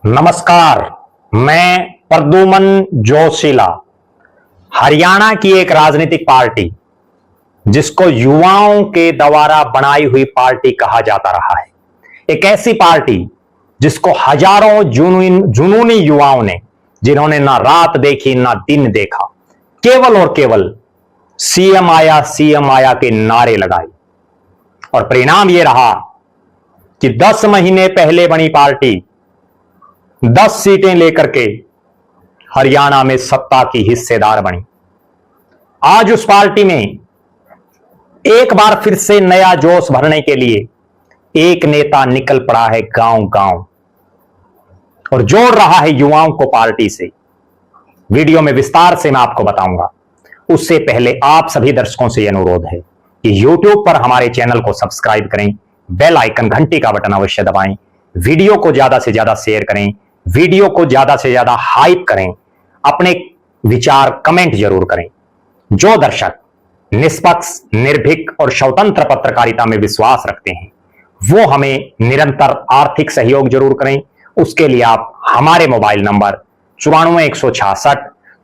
नमस्कार, मैं प्रद्युमन जोशीला। हरियाणा की एक राजनीतिक पार्टी जिसको युवाओं के द्वारा बनाई हुई पार्टी कहा जाता रहा है, एक ऐसी पार्टी जिसको हजारों जुनूनी युवाओं ने, जिन्होंने ना रात देखी ना दिन देखा, केवल और केवल सीएम आया के नारे लगाए। और परिणाम यह रहा कि 10 महीने पहले बनी पार्टी 10 सीटें लेकर के हरियाणा में सत्ता की हिस्सेदार बनी। आज उस पार्टी में एक बार फिर से नया जोश भरने के लिए एक नेता निकल पड़ा है गांव गांव और जोड़ रहा है युवाओं को पार्टी से। वीडियो में विस्तार से मैं आपको बताऊंगा। उससे पहले आप सभी दर्शकों से यह अनुरोध है कि YouTube पर हमारे चैनल को सब्सक्राइब करें, बेल आइकन घंटी का बटन अवश्य दबाएं, वीडियो को ज्यादा से ज्यादा शेयर करें, वीडियो को ज्यादा से ज्यादा हाइप करें, अपने विचार कमेंट जरूर करें। जो दर्शक निष्पक्ष, निर्भीक और स्वतंत्र पत्रकारिता में विश्वास रखते हैं वो हमें निरंतर आर्थिक सहयोग जरूर करें। उसके लिए आप हमारे मोबाइल नंबर 94 166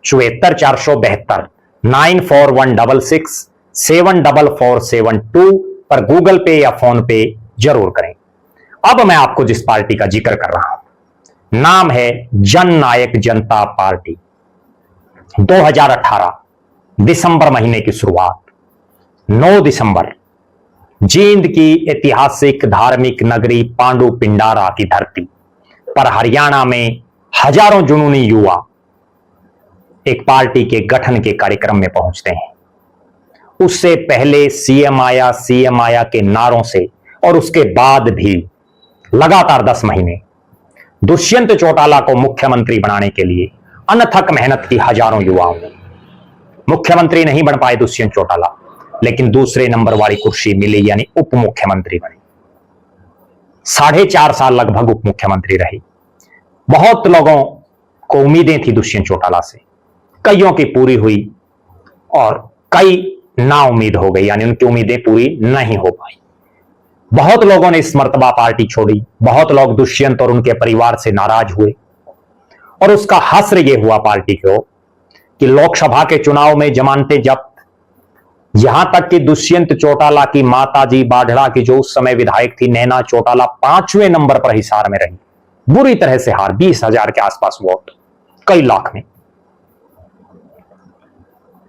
74 472 94166 74472 पर गूगल पे या फोन पे जरूर करें। अब मैं आपको जिस पार्टी का जिक्र कर रहा हूं, नाम है जन नायक जनता पार्टी। 2018 दिसंबर महीने की शुरुआत, 9 दिसंबर, जींद की ऐतिहासिक धार्मिक नगरी पांडु पिंडारा की धरती पर हरियाणा में हजारों जुनूनी युवा एक पार्टी के गठन के कार्यक्रम में पहुंचते हैं। उससे पहले सीएम आया के नारों से और उसके बाद भी लगातार 10 महीने दुष्यंत चौटाला को मुख्यमंत्री बनाने के लिए अनथक मेहनत की हजारों युवाओं ने। मुख्यमंत्री नहीं बन पाए दुष्यंत चौटाला, लेकिन दूसरे नंबर वाली कुर्सी मिली, यानी उप मुख्यमंत्री बने। 4.5 साल लगभग उप मुख्यमंत्री रहे। बहुत लोगों को उम्मीदें थी दुष्यंत चौटाला से, कईयों की पूरी हुई और कई ना उम्मीद हो गई, यानी उनकी उम्मीदें पूरी नहीं हो पाई। बहुत लोगों ने इस मर्तबा पार्टी छोड़ी, बहुत लोग दुष्यंत और उनके परिवार से नाराज हुए और उसका हश्र यह हुआ पार्टी को कि लोकसभा के चुनाव में जमानतें जब्त, यहां तक कि दुष्यंत चौटाला की माताजी बाढ़ड़ा की जो उस समय विधायक थी नैना चौटाला 5वें नंबर पर हिसार में रही, बुरी तरह से हार, 20,000 के आसपास वोट, कई लाख में।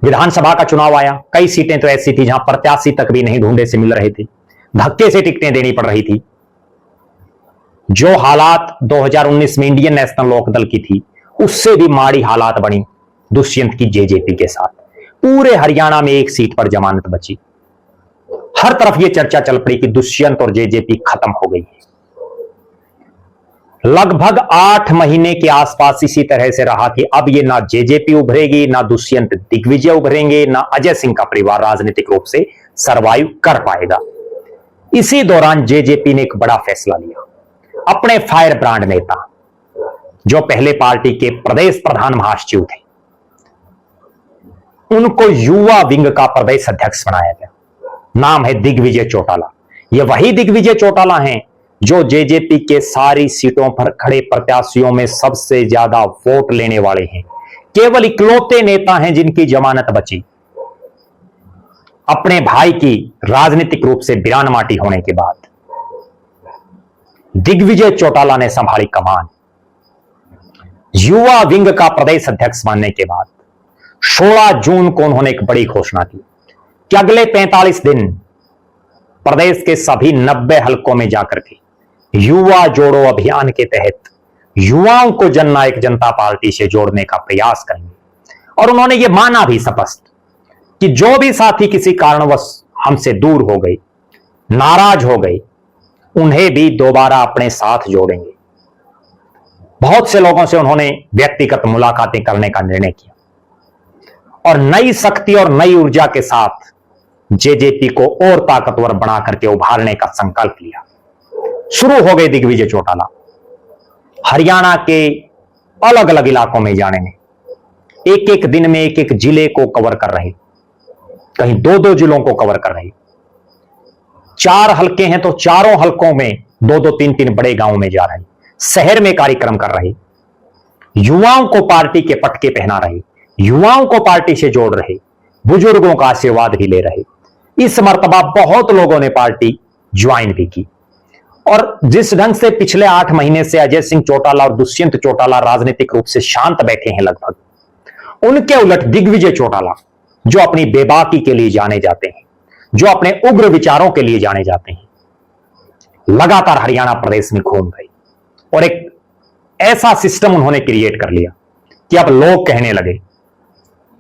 विधानसभा का चुनाव आया, कई सीटें तो ऐसी थी जहां प्रत्याशी तक भी नहीं ढूंढे से मिल रहे थे, धक्के से टिकटें देनी पड़ रही थी। जो हालात 2019 में इंडियन नेशनल लोकदल की थी, उससे भी माड़ी हालात बनी दुष्यंत की जेजेपी के साथ। पूरे हरियाणा में एक सीट पर जमानत बची। हर तरफ यह चर्चा चल पड़ी कि दुष्यंत और जेजेपी खत्म हो गई है। लगभग 8 महीने के आसपास इसी तरह से रहा कि अब ये ना जेजेपी उभरेगी, ना दुष्यंत दिग्विजय उभरेंगे, ना अजय सिंह का परिवार राजनीतिक रूप से सरवाइव कर पाएगा। इसी दौरान जेजेपी ने एक बड़ा फैसला लिया। अपने फायर ब्रांड नेता, जो पहले पार्टी के प्रदेश प्रधान महासचिव थे, उनको युवा विंग का प्रदेश अध्यक्ष बनाया गया। नाम है दिग्विजय चौटाला। ये वही दिग्विजय चौटाला हैं जो जेजेपी के सारी सीटों पर खड़े प्रत्याशियों में सबसे ज्यादा वोट लेने वाले हैं। केवल इकलौते नेता हैं जिनकी जमानत बची अपने भाई की राजनीतिक रूप से वीरान माटी होने के बाद। दिग्विजय चौटाला ने संभाली कमान। युवा विंग का प्रदेश अध्यक्ष बनने के बाद 16 जून को उन्होंने एक बड़ी घोषणा की कि अगले 45 दिन प्रदेश के सभी 90 हलकों में जाकर के युवा जोड़ो अभियान के तहत युवाओं को जननायक जनता पार्टी से जोड़ने का प्रयास करेंगे। और उन्होंने यह माना भी स्पष्ट कि जो भी साथी किसी कारणवश हमसे दूर हो गए, नाराज हो गए, उन्हें भी दोबारा अपने साथ जोड़ेंगे। बहुत से लोगों से उन्होंने व्यक्तिगत मुलाकातें करने का निर्णय किया और नई शक्ति और नई ऊर्जा के साथ जेजेपी को और ताकतवर बना करके उभारने का संकल्प लिया। शुरू हो गए दिग्विजय चौटाला हरियाणा के अलग अलग इलाकों में जाने में। एक एक दिन में एक एक जिले को कवर कर रहे, कहीं 2-2 जिलों को कवर कर रहे। 4 हलके हैं तो चारों हलकों में 2-2 3-3 बड़े गांवों में जा रहे। शहर में कार्यक्रम कर रहे, युवाओं को पार्टी के पटके पहना रहे, युवाओं को पार्टी से जोड़ रहे, बुजुर्गों का आशीर्वाद भी ले रहे। इस मर्तबा बहुत लोगों ने पार्टी ज्वाइन भी की। और जिस ढंग से पिछले 8 महीने से अजय सिंह चौटाला और दुष्यंत चौटाला राजनीतिक रूप से शांत बैठे हैं लगभग, उनके उलट दिग्विजय चौटाला, जो अपनी बेबाकी के लिए जाने जाते हैं, जो अपने उग्र विचारों के लिए जाने जाते हैं, लगातार हरियाणा प्रदेश में घूम गए और एक ऐसा सिस्टम उन्होंने क्रिएट कर लिया कि अब लोग कहने लगे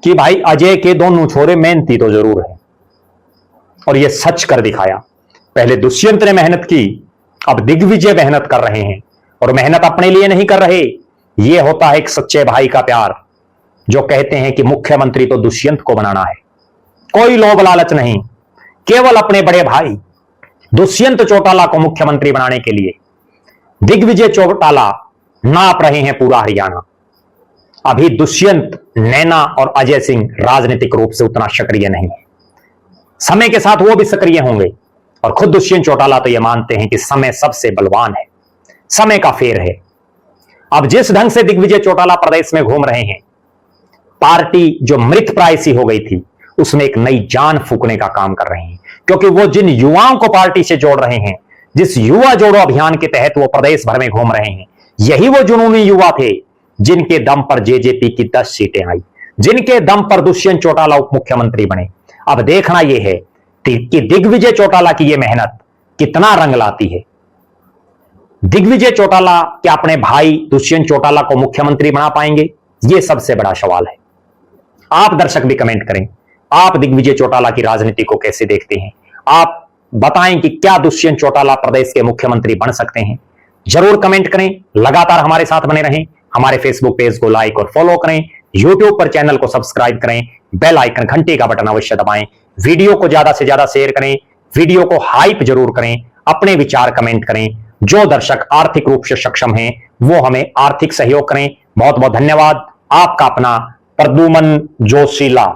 कि भाई अजय के दोनों छोरे मेहनती तो जरूर है, और यह सच कर दिखाया। पहले दुष्यंत ने मेहनत की, अब दिग्विजय मेहनत कर रहे हैं, और मेहनत अपने लिए नहीं कर रहे। यह होता है एक सच्चे भाई का प्यार, जो कहते हैं कि मुख्यमंत्री तो दुष्यंत को बनाना है, कोई लोभ लालच नहीं, केवल अपने बड़े भाई दुष्यंत चौटाला को मुख्यमंत्री बनाने के लिए दिग्विजय चौटाला नाप रहे हैं पूरा हरियाणा। अभी दुष्यंत, नैना और अजय सिंह राजनीतिक रूप से उतना सक्रिय नहीं है, समय के साथ वो भी सक्रिय होंगे। और खुद दुष्यंत चौटाला तो ये मानते हैं कि समय सबसे बलवान है, समय का फेर है। अब जिस ढंग से दिग्विजय चौटाला प्रदेश में घूम रहे हैं, पार्टी जो मृत प्राय सी हो गई थी, उसमें एक नई जान फूकने का काम कर रहे हैं, क्योंकि वो जिन युवाओं को पार्टी से जोड़ रहे हैं, जिस युवा जोड़ो अभियान के तहत वो प्रदेश भर में घूम रहे हैं, यही वो जुनूनी युवा थे जिनके दम पर जेजेपी की 10 सीटें आई, जिनके दम पर दुष्यंत चौटाला उप मुख्यमंत्री बने। अब देखना यह है कि दिग्विजय चौटाला की यह मेहनत कितना रंग लाती है। दिग्विजय चौटाला क्या अपने भाई दुष्यंत चौटाला को मुख्यमंत्री बना पाएंगे? यह सबसे बड़ा सवाल है। आप दर्शक भी कमेंट करें, आप दिग्विजय चौटाला की राजनीति को कैसे देखते हैं? आप बताएं कि क्या दुष्यंत चौटाला प्रदेश के मुख्यमंत्री बन सकते हैं? जरूर कमेंट करें। लगातार हमारे साथ बने रहें। हमारे फेसबुक पेज को लाइक और फॉलो करें, यूट्यूब पर चैनल को सब्सक्राइब करें, बेल आइकन घंटे का बटन अवश्य दबाएं, वीडियो को ज्यादा से ज्यादा शेयर करें, वीडियो को हाइप जरूर करें, अपने विचार कमेंट करें। जो दर्शक आर्थिक रूप से सक्षम हैं वो हमें आर्थिक सहयोग करें। बहुत बहुत धन्यवाद। आपका अपना प्रद्युमन जोशीला।